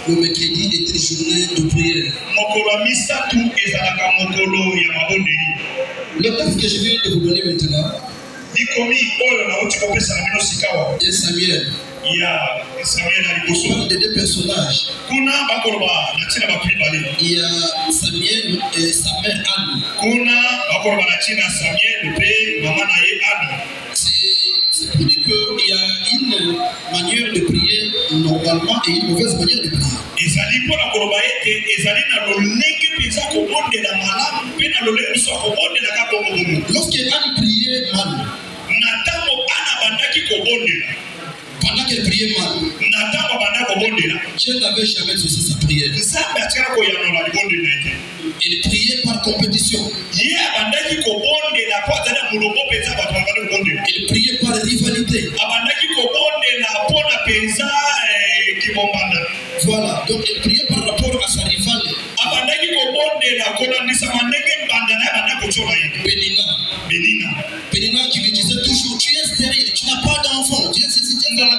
Le mercredi est une journée de prière. Le texte que je viens de vous donner maintenant est Samuel. Il parle de deux personnages. Il y a Samuel et sa mère Anne. C'est pour dire qu'il y a une manière de prier normalement et une mauvaise manière de prier. Lorsque Anne priait mal, pendant qu'elle priait mal, Dieu n'avait jamais exaucé sa prière. Elle priait par compétition. Elle priait par rivalité. Voilà, donc elle priait par rapport à sa rivale. Pénina qui lui disait toujours, tu es stérile, tu n'as pas d'enfant. Tu es ceci, tu es cela.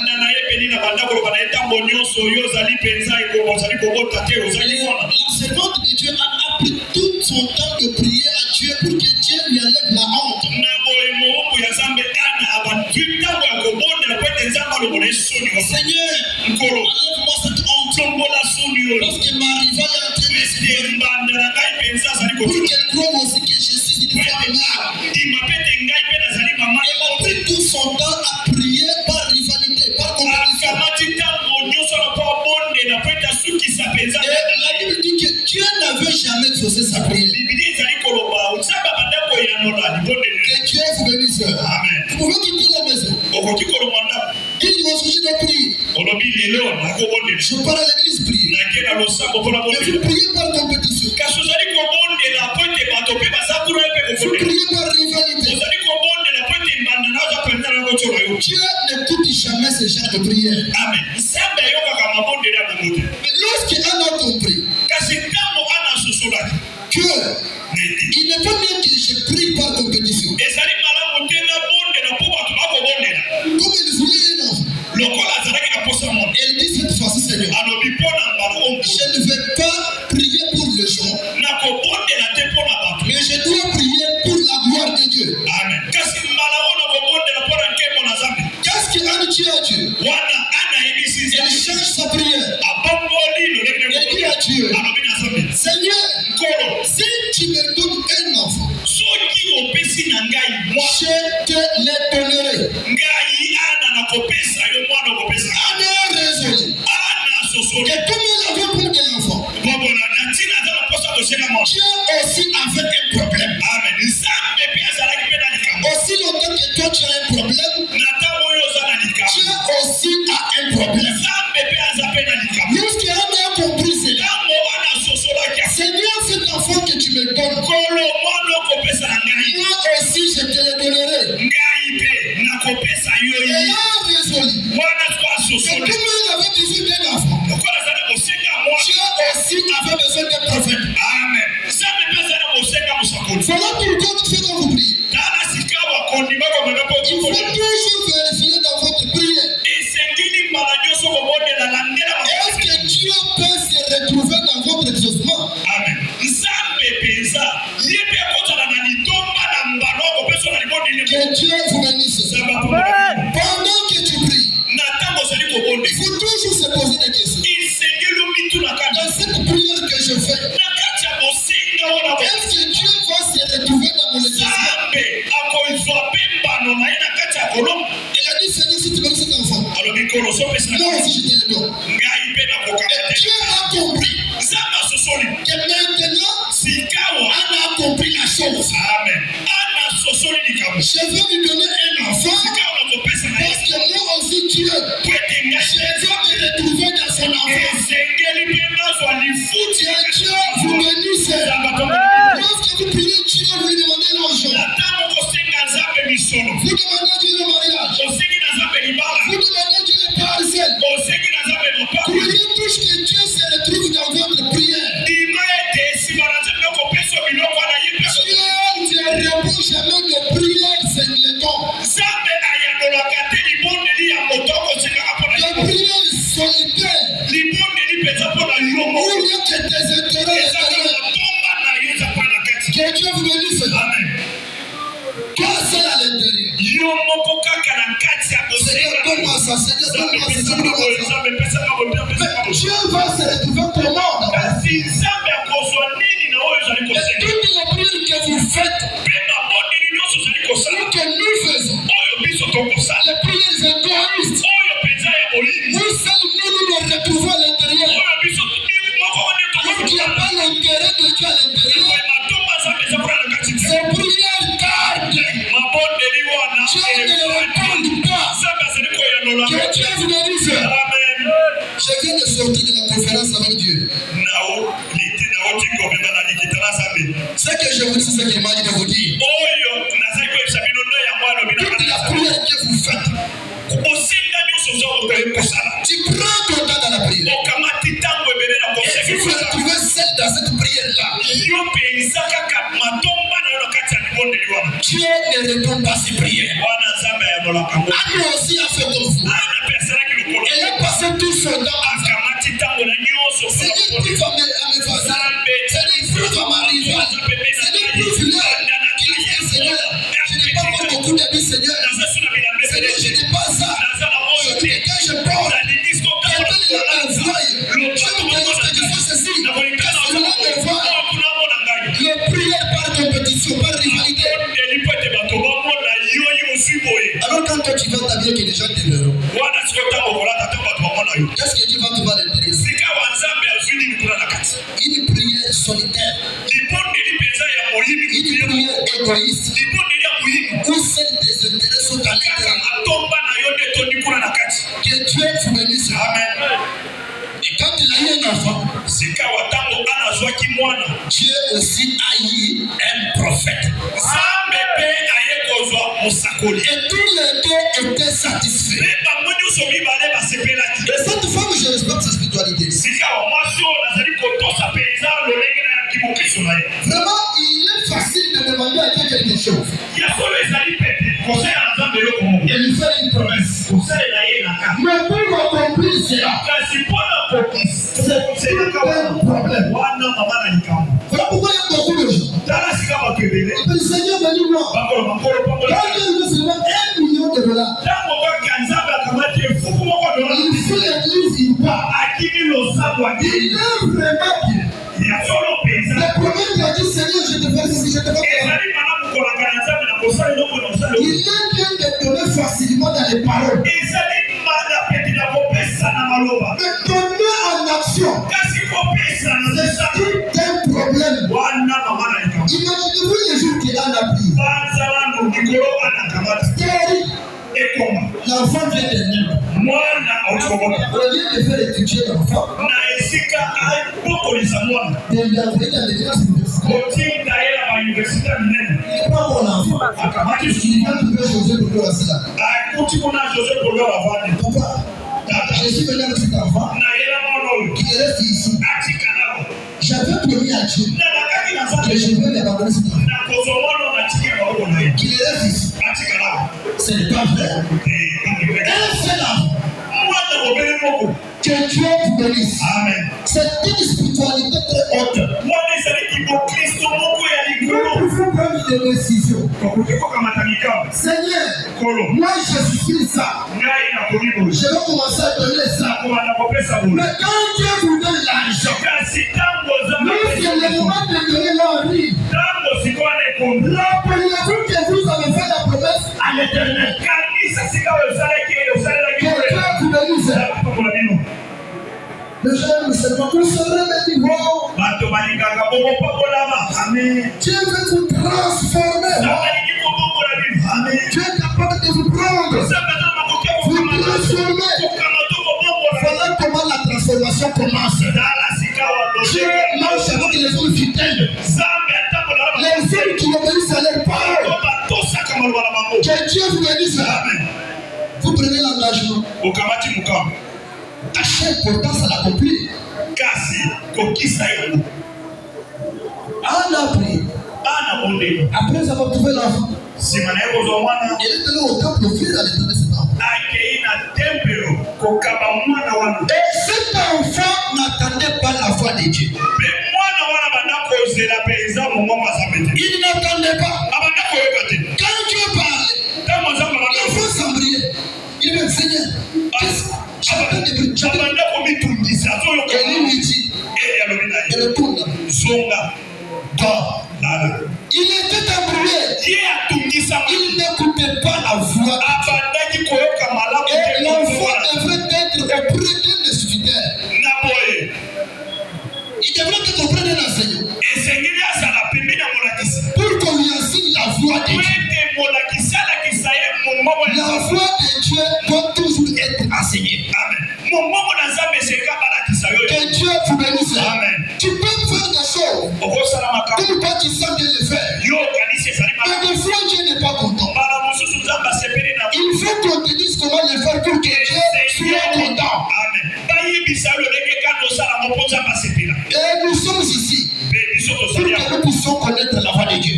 La servante de Dieu a pris tout son temps de prier à Dieu pour que Dieu lui enlève la honte. Seigneur, enlève-moi cette honte. Parce que ma rivale est en train de se faire. Pour qu'elle croie aussi que je suis une femme noire. Elle a pris tout son temps à prier par rivalité, par compétition. Et la Bible dit que Dieu n'avait jamais exaucé sa prière. Que Dieu vous bénisse. Amen. Vous pouvez quitter la maison. Il va s'agir de prier. Je parle à l'église prier. Mais vous priez par compétition. Vous priez par rivalité. Dieu n'écoute jamais ce genre de prière. Amen. Mais lorsqu'Anne a compris que il n'est pas bien que je prie par compétition. Comme il voulait un enfant, elle dit cette fois-ci, Seigneur, je ne vais pas prier pour les gens, mais je dois prier pour la gloire de Dieu. Amen. Qu'est-ce qu'Anne dit à Dieu? Elle change sa prière. Elle dit à Dieu, Seigneur, si tu me donnes un enfant, je te le donnerai. Anne a résolu que comme elle avait peur de l'enfant, Dieu aussi avait un problème. Aussi longtemps que toi tu as un problème, Dieu aussi a un problème. Lorsqu'Anne a compris cela, Seigneur, cet enfant que tu me donnes, moi aussi je te le donnerai. Elle a résolu que comme elle avait besoin d'un enfant, Dieu aussi avait besoin d'un prophète. Amen. Voilà pourquoi tu fais quand vous priez. Il faut toujours vérifier dans votre prière. Est-ce que Dieu peut se retrouver dans votre exaucement? Amen. Que Dieu vous bénisse. Pendant que tu pries, il faut toujours se poser des questions. Dans cette prière que je fais, est-ce que Dieu va se retrouver dans mon exaucement? Elle a dit, Seigneur, si tu veux cet enfant, moi aussi je te le donne. Et Dieu a compris que maintenant, Anne a compris la chose. Amen. Je veux lui donner un enfant parce que moi aussi Dieu, je veux me retrouver dans son enfant. Dieu vous bénisse. Lorsque vous priez Dieu, vous lui demandez l'argent. Vous demandez Dieu le mariage. Vous demandez Dieu le parcelle. ciel. Où il y a que tes intérêts. Que Dieu vous bénisse. Amen. Toi seul à l'intérieur. Seigneur, donne-moi ça. Seigneur, donne-moi ça. Mais Dieu va se retrouver comment? Et toutes les prières que vous faites, que nous faisons, les prières égoïstes, nous seuls nous retrouvons à l'intérieur. Alors qu'il n'y a pas l'intérêt de Dieu à l'intérieur, ces prières tardent. Dieu ne les répond pas. Que Dieu vous bénisse. Je viens de sortir de la conférence avec Dieu. Ce que je vous dis, c'est ce qu'il m'a dit de vous dire. Toute la prière que vous faites, tu prends ton temps dans la prière. Et vous vous retrouvez seul dans cette prière-là. Dieu ne répond pas à ces prières. Anna aussi a fait comme vous. Elle a passé tout son temps à faire. Seigneur, prouve à mes voisins. Seigneur, prouve à ma rivale. Seigneur, prouve-leur qu'il y a, Seigneur. Je n'ai pas fait beaucoup d'amis, Seigneur. Seigneur, je n'ai pas ça. Quand je porte, quelqu'un m'envoie. Je me demande que je fais ceci. Quand cela m'envoie, les prières par compétition, par rivalité. Alors quand toi tu vas t'habiller, que les gens te verront. Qu'est-ce que Dieu va te voir à l'intérieur? Une prière solitaire. Une prière égoïste. Où seuls tes intérêts sont à l'intérieur. Que Dieu vous bénisse. Amen. Et quand il a eu un enfant, Dieu aussi a eu un prophète. Et tous les deux étaient satisfaits. Et cette femme, je respecte sa spiritualité. Vraiment, il est facile de demander à Dieu quelque chose. Et lui faire une promesse. Mais pour accomplir cela, c'est un problème. Voilà pourquoi il y a beaucoup de gens. Le Seigneur bénis-moi. Quand Dieu veut seulement $1 million, il faut l'église, il part. Il est vraiment bien. Le problème, il a dit, Seigneur, je te fais ceci, je te fais cela. Il est bien de donner facilement dans les paroles. Mais donner en action, c'est tout un problème. Imaginez-vous les jours qu'il en a pris. L'enfant vient de naître. Au lieu de faire étudier l'enfant, de lui envoyer dans les classes universitaires. Il n'est pas mon enfant. Il va trouver José pour le asile. Papa, je suis venu avec cet enfant qui reste ici. J'avais promis à Dieu que je vais l'abandonner cet enfant. Qu'il reste ici. Ce n'est pas vrai. Un seul enfant. Que Dieu vous bénisse. Amen. C'est une spiritualité très haute. Nous pouvons prendre des décisions. Seigneur, moi je suis ça. Je vais commencer à donner ça. Mais quand Dieu vous donne l'argent, lorsque le moment de donner l'argent, rappelez-vous que vous avez fait la promesse à l'Éternel. Les gens ne savent pas où serait le niveau. Amen. Dieu veut vous transformer. Amen. Dieu est capable de vous prendre. Vous transformer. Voilà comment la transformation commence. Dieu marche avec les hommes fidèles. Les hommes qui obéissent à leur parole. Que Dieu vous bénisse. Amen. Vous prenez l'engagement. À chaque importance à l'accomplir. Anna a prié. Après avoir trouvé l'enfant, il est allé au temple offrir à l'Éternel cet enfant. Et ce pas la foi de Dieu. Il n'attendait pas. Quand Dieu parle, il faut s'embrayer. Il dit, Seigneur, j'attends des bruits. Et lui dit, et retourne. Il était embrouillé. Il n'écoutait pas la voix. Et l'enfant devrait être auprès d'un instituteur. Il devrait être auprès d'un enseignant. Pour qu'on lui enseigne la voix de Dieu. La voix de Dieu doit toujours être enseignée. Que Dieu vous bénisse. Tu peux faire des choses. Comme toi tu sens bien le faire. Mais des fois Dieu n'est pas content. Il faut qu'on te dise comment le faire pour que Dieu soit content. Et nous sommes ici pour que nous puissions connaître la voix de Dieu.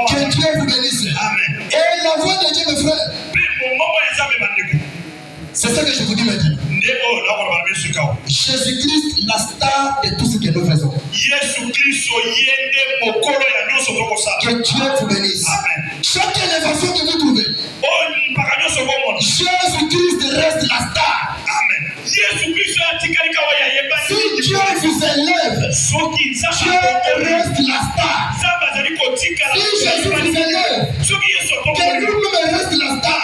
Que Dieu vous bénisse. Et la voix de Dieu, mes frères, c'est ça que je vous dis maintenant. Jésus-Christ, la star de tout ce que nous faisons. Que Dieu vous bénisse. Chaque élévation que vous trouvez, Jésus-Christ reste la star. Si Dieu vous élève, Dieu reste la star. Si Jésus vous élève, que lui-même reste la star.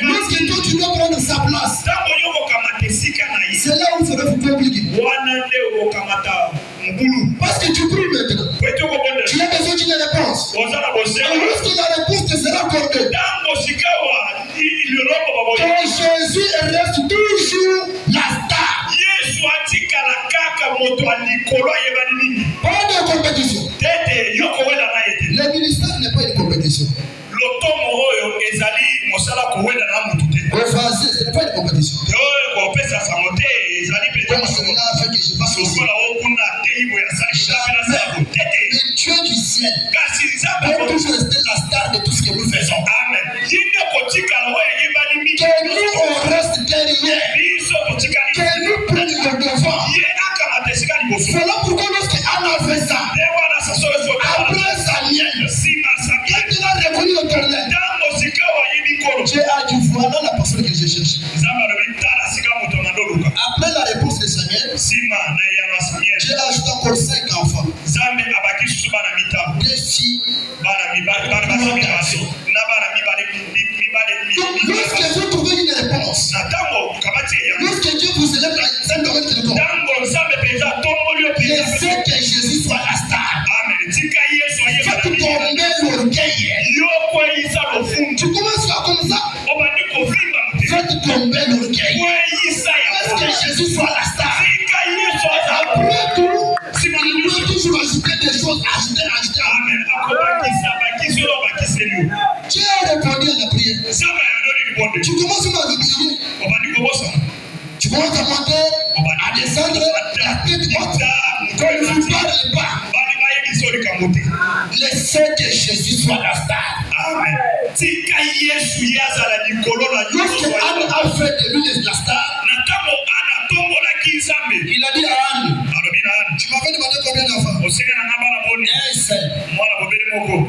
Lorsque toi tu dois prendre sa place, c'est là où ça va vous compliquer. Parce que tu pries maintenant. Tu as besoin d'une réponse. Et lorsque la réponse te sera accordée, que Jésus reste toujours la star. Pas de compétition. Le ministère n'est pas une compétition. Vas-y, ce n'est pas une compétition. Comme cela fait que je passe aussi. Le Dieu du ciel peut toujours rester la star de tout ce que nous faisons. Que nous on reste derrière. Que nous prenions le devant. Voilà pourquoi lorsque Anna fait ça, après Samuel, quand il a reconnu l'Éternel, Dieu a dit voilà la personne que je cherche. Après la réponse de Samuel, Dieu a ajouté encore 5 enfants. 2 filles. Donc lorsque vous trouvez une réponse, lorsque Dieu vous élève dans un domaine quelconque, laissez que Jésus soit la star. Faites tomber l'orgueil. Tu commences là comme ça. Faites tomber l'orgueil. Laisse que Jésus soit la star. Après tout, il doit toujours ajouter des choses. Ajouter. Dieu a répondu à la prière. Tu commences à m'aviser. Tu commences à monter, à descendre, la tête haute. Quand il ne vous parle pas, laissez que Jésus soit la star. Lorsque Anne a fait de lui la star, il a dit à Anne, tu m'avais demandé combien d'enfants? Un seul.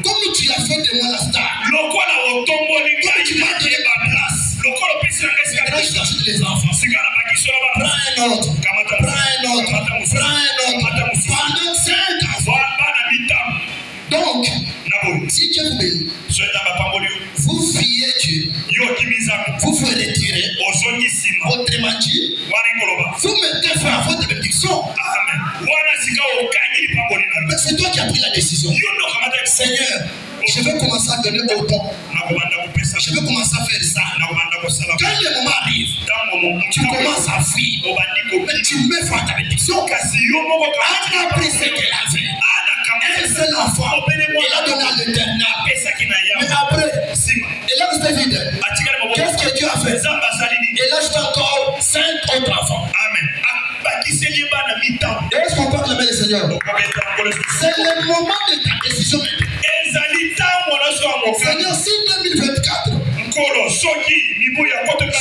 Comme tu as fait de moi la star, comme tu m'as donné ma place, maintenant je t'ajoute les enfants. Prends un autre. Pendant 5 enfants. Donc, si Dieu vous bénit, vous fiez Dieu, vous vous retirez, autrement dit, vous mettez fin à votre bénédiction. Mais c'est toi qui as pris la décision. Seigneur, je vais commencer à donner autant. Je vais commencer à faire ça. Quand le moment arrive, tu commences à fuir. Mais tu mets fin à ta bénédiction. Anne a pris ce qu'elle avait. Un seul enfant, il a donné à l'Éternel. Mais après, elle a resté vide. Qu'est-ce que Dieu a fait? Elle a acheté encore 5 autres enfants. Amen. Est-ce qu'on parle de la main du Seigneur? C'est le moment de ta décision. Seigneur, si 2024,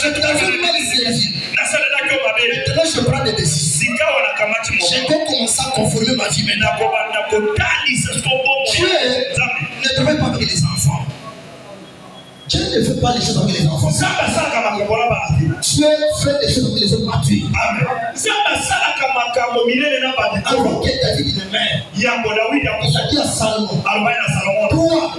je t'avais mal servi. Maintenant, je prends des décisions. Je dois commencer à conformer ma vie maintenant. Dieu ne devrait pas avec les enfants. Dieu ne fait pas les choses avec les enfants. Dieu fait des choses avec les autres matures. Alors que David est mère, il a dit à Salomon, toi,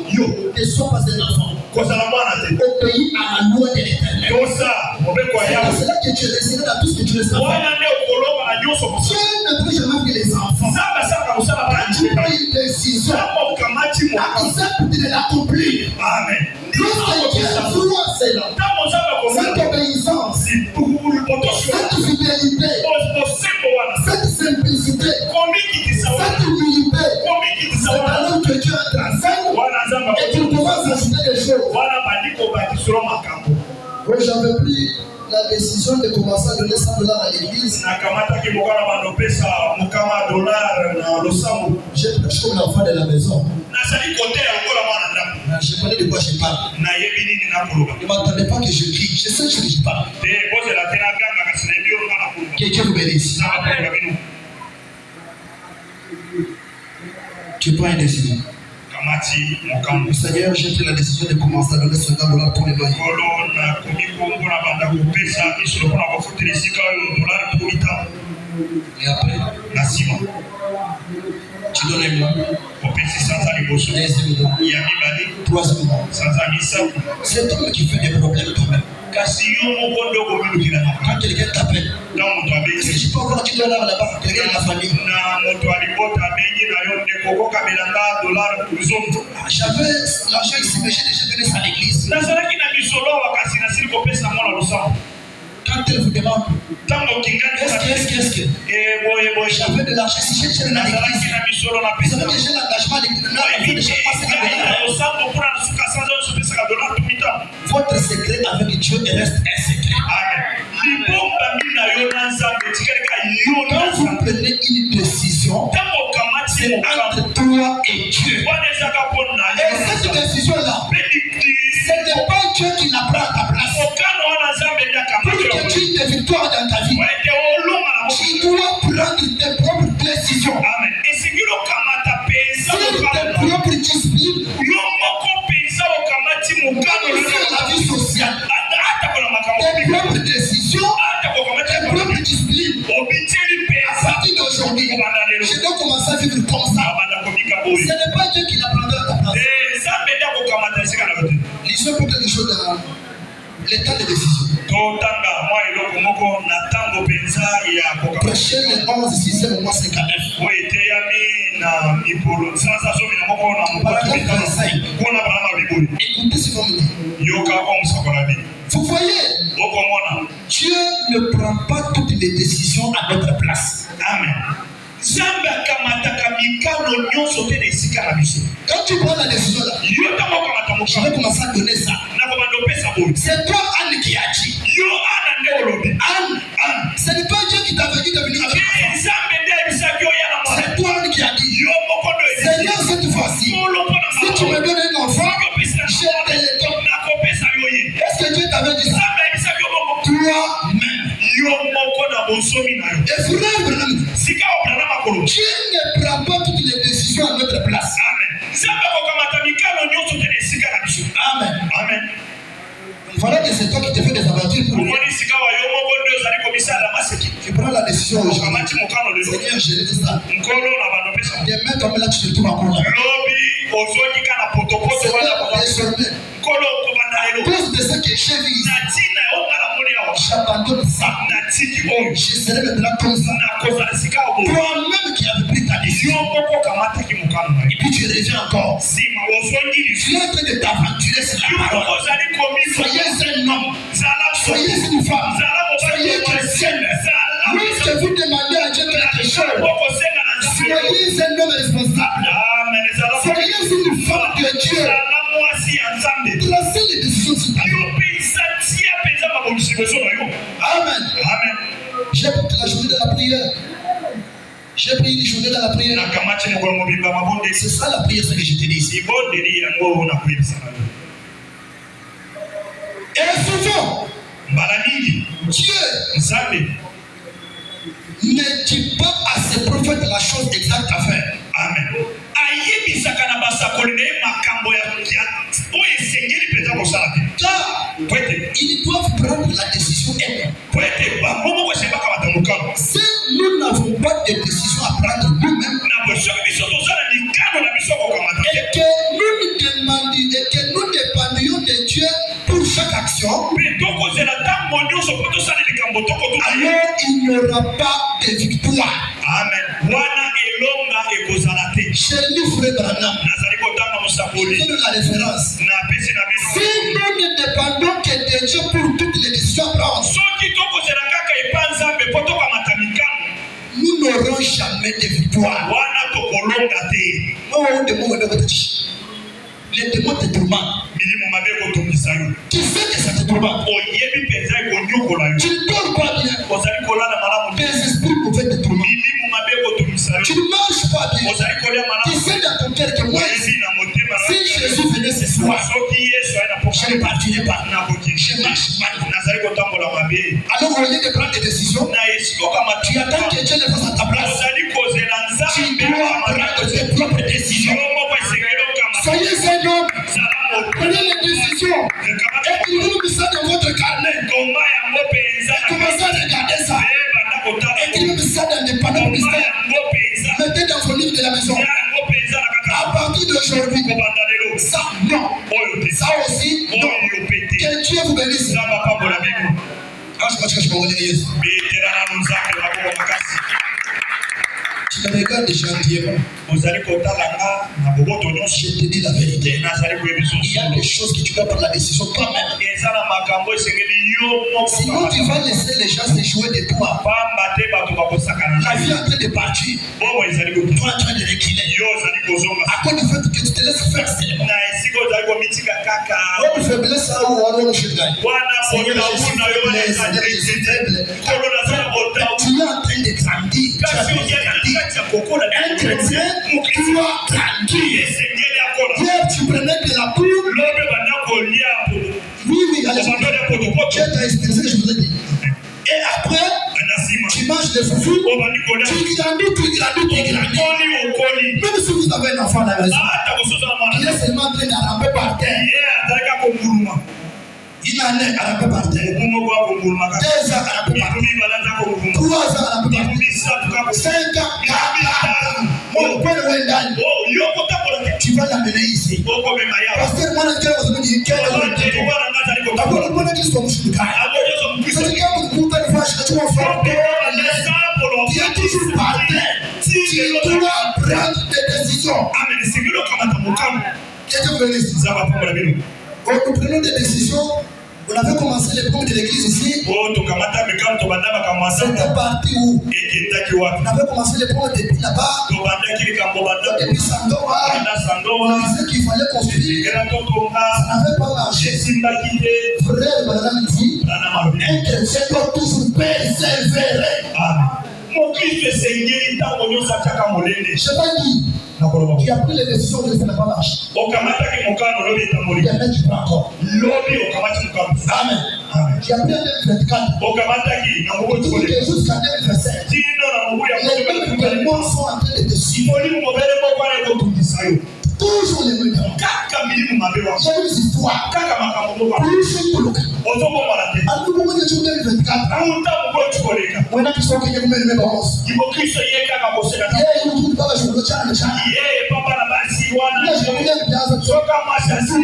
ne sois pas un enfant. Obéis à la loi de l'Éternel. C'est là que tu es resté dans tout ce que tu restes. Dieu ne peut jamais avec les enfants. Quand tu prends une décision, accepte de l'accomplir. Amen. Lorsque Dieu voit cela, cette obéissance, cette fidélité, cette simplicité, cette humilité, c'est alors que Dieu transcende et qu'il commence à ajouter des choses. Oui, j'avais pris la décision de commencer à donner $100 à l'église. J'ai prêché comme l'enfant de la maison. Je connais de quoi je parle. Ne m'attendez pas que je crie. Je sais ce que je parle. Que Dieu vous bénisse. Tu prends une décision. Seigneur, j'ai pris la décision de commencer à donner $100 pour les loyers. Et après, tu donnes un mois. Deuxième mois. Troisième mois. C'est toi qui fais des problèmes toi-même. Quand quelqu'un t'appelle, est-ce que tu peux avoir $10 là-bas? Quelqu'un de la famille. J'avais l'argent ici, mais j'ai déjà donné ça à l'église. Quand elle vous demande, qu'est-ce que j'avais de l'argent ici, j'ai déjà donné à l'église. Vous savez que j'ai l'engagement à l'église. Votre secret avec Dieu reste un secret. Quand vous prenez une décision, c'est entre toi et Dieu. Et cette décision-là, ce n'est pas Dieu qui la prend à ta place. Pour que tu aies des victoires dans ta vie, tu dois prendre tes propres décisions. Sur tes propres disciplines, la vie sociale, tes propres décisions, tes propres disciplines. À partir d'aujourd'hui, je dois commencer à vivre comme ça. Ce n'est pas Dieu qui la prendra à ta place. Lisons pour quelque chose dans l'état de décision. Prêchez le 11, 6e mois 59. Paragraphe 25. Écoutez ce qu'on me dit. Vous voyez, Dieu ne prend pas toutes les décisions à notre place. Amen. Quand tu prends la décision là, je vais commencer à donner ça. C'est toi Anne qui a dit. Anne, ce n'est pas Dieu qui t'avait dit de venir avec toi. C'est toi Anne qui a dit. Seigneur, cette fois-ci, si tu me donnes un enfant, je te le donne. Est-ce que Dieu t'avait dit ça? Toi-même. Et frère, Dieu ne prend pas toutes les décisions à notre place. Amen. Amen. Voilà que c'est toi qui te fais des aventures pour lui. Tu prends la décision aujourd'hui. Seigneur, je l'ai dit ça. Demain, comme là, tu te trouves encore là. Désormais, cause de ce que j'ai vu ici, j'abandonne ça. Je serai maintenant comme ça. Toi-même qui avais pris ta décision. Et puis tu reviens encore. Tu es en train de t'aventurer sur la parole. Soyez un homme. Soyez une femme. Soyez chrétienne. Lorsque vous demandez à Dieu quelque chose, soyez un homme responsable. Soyez une femme de Dieu. Tracez les décisions sur ta vie. Amen. Amen. J'ai pris la journée de la prière. J'ai pris une journée de la prière. C'est ça la prière, ce que je te dis ici. Et souvent, Dieu ne dit pas à ses prophètes la chose exacte à faire. Amen. Car ils doivent prendre la décision eux-mêmes. Si nous n'avons pas de décision à prendre nous-mêmes, et que nous dépendions de Dieu pour chaque action, alors il n'y aura pas de victoire. Amen. Chez lui, frère Branham, je donne la référence. Si nous ne dépendons que de Dieu pour toutes les décisions à prendre, nous n'aurons jamais de victoire. Les démons te tourmentent. Tu sais que ça te tourmente. Tu ne dors pas bien. Tes esprits mauvais te tourmentent. Tu ne manges pas bien. Tu sais dans ton cœur que moi, si Jésus venait ce soir, je ne partirai pas. Je marche mal. Alors au lieu de prendre des décisions, tu attends que Dieu le fasse à ta place. Tu dois prendre tes propres décisions. Soyez un homme. Prenez les décisions. Écrivez ça dans votre carnet. Commencez à regarder ça. Écrivez ça dans les panneaux publicitaires. Mettez dans vos livres de la maison. À partir d'aujourd'hui, ça non. Ça aussi non. Que Dieu vous bénisse. Tu me regardes gentiment. Je te dis la vérité. Il y a des choses que tu dois prendre la décision toi-même. Sinon, tu vas laisser les gens se jouer de toi. La vie est en train de partir. Toi en train de reculer. À cause du fait que tu te laisses faire seulement. Votre faiblesse a où on est chez toi. Tu es en train de grandir. Un chrétien doit grandir. Hier, tu prenais de la poule. Oui, allez, tu as expliqué, je vous ai dit. Et après, tu manges des foufous. Tu grandis. Même si vous avez un enfant à la maison, il est seulement en train de ramper par terre. Il en est à ramper par terre. 2 ans à ramper par terre. 3 ans à ramper par terre. 5 ans. Mon père Wendal, tu vas l'amener ici. Parce que moi, je dis que d'abord, moi, je dis que je suis le gars. C'est que vous pouvez faire ce que tu vas faire. Tu es toujours par terre. Tu dois prendre des décisions. Que Dieu vous bénisse. Nous prenons des décisions. On avait commencé les premiers de l'église ici. C'était parti où? On avait commencé les premiers depuis là-bas. Depuis Sandoa. On disait qu'il fallait construire. Ça n'avait pas marché. Frère Madame dit, un chrétien doit toujours persévérer. Je t'ai dit, tu as pris les décisions de ça n'a pas marché. Demain tu prends encore. Amen. Tu as pris un 2024. Tu dis que jusqu'à 2025, les mêmes gouvernements sont en train de décider. Toujours les mêmes. J'ai vu cette histoire. Plus pour le cas. À tout moment de 2024, on a qui sont qui me le boss. Il faut qu'il se y ait qu'à bosser là. Il faut qu'il pas jouer le challenge. Papa la basi wana. Je vais bien soka masasi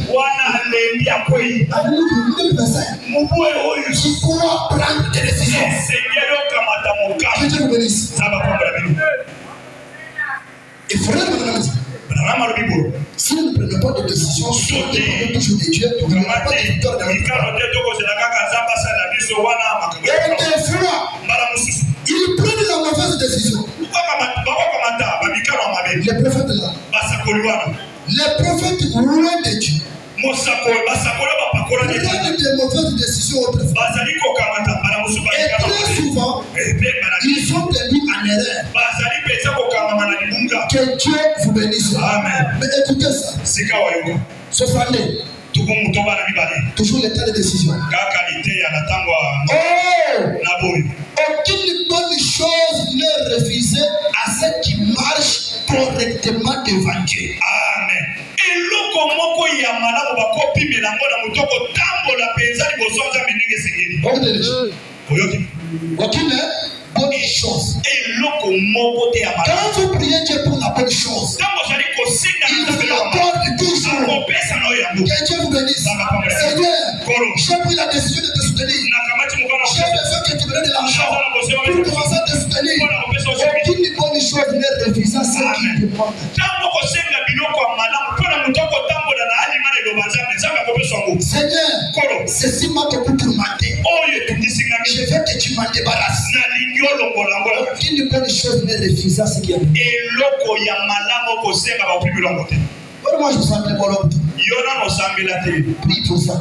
wana alembia kweli. Avec 2025, mubwe oyo sikura prendre des décisions. Seigneur kamata moka. Que Dieu vous bénisse. Ça va prendre la vie. Et frère madame si nous ne prenons pas de décision sur le toujours de Dieu, nous n'avons pas de victoire dans notre vie. Et des fois, ils prennent la mauvaise décision. Les prophètes là, les prophètes loin de Dieu, prennent des mauvaises décisions autrefois. Et très souvent, ils sont perdus en erreur. Que Dieu vous bénisse. Amen. Mais écoutez ça. Sauf année. Toujours l'état de décision. Oh! Aucune bonne devant Dieu. Amen. Eloko moko ya malamu bakopi melango na mutoko tambola penza liboso nzambe ndenge sengeli. Oyoki. Wakine bonne chose. Eloko moko te ya malamu. Quand vous priez Dieu pour la bonne chose, Tango jali kosenga il vous accorde toujours. kopesa na oyo yango. Que Dieu vous bénisse. Seigneur, j'ai pris la décision de te soutenir. J'ai besoin que tu me donnes de l'argent pour commencer à te soutenir. Aucune bonne chose ne refusera ce qui demande. Seigneur, ceci m'a beaucoup tourmenté. Je veux que tu m'en débarrasses. Aucune bonne chose ne refusera ce qui est demandé. Moi, je vous sens très bon. Prie pour ça.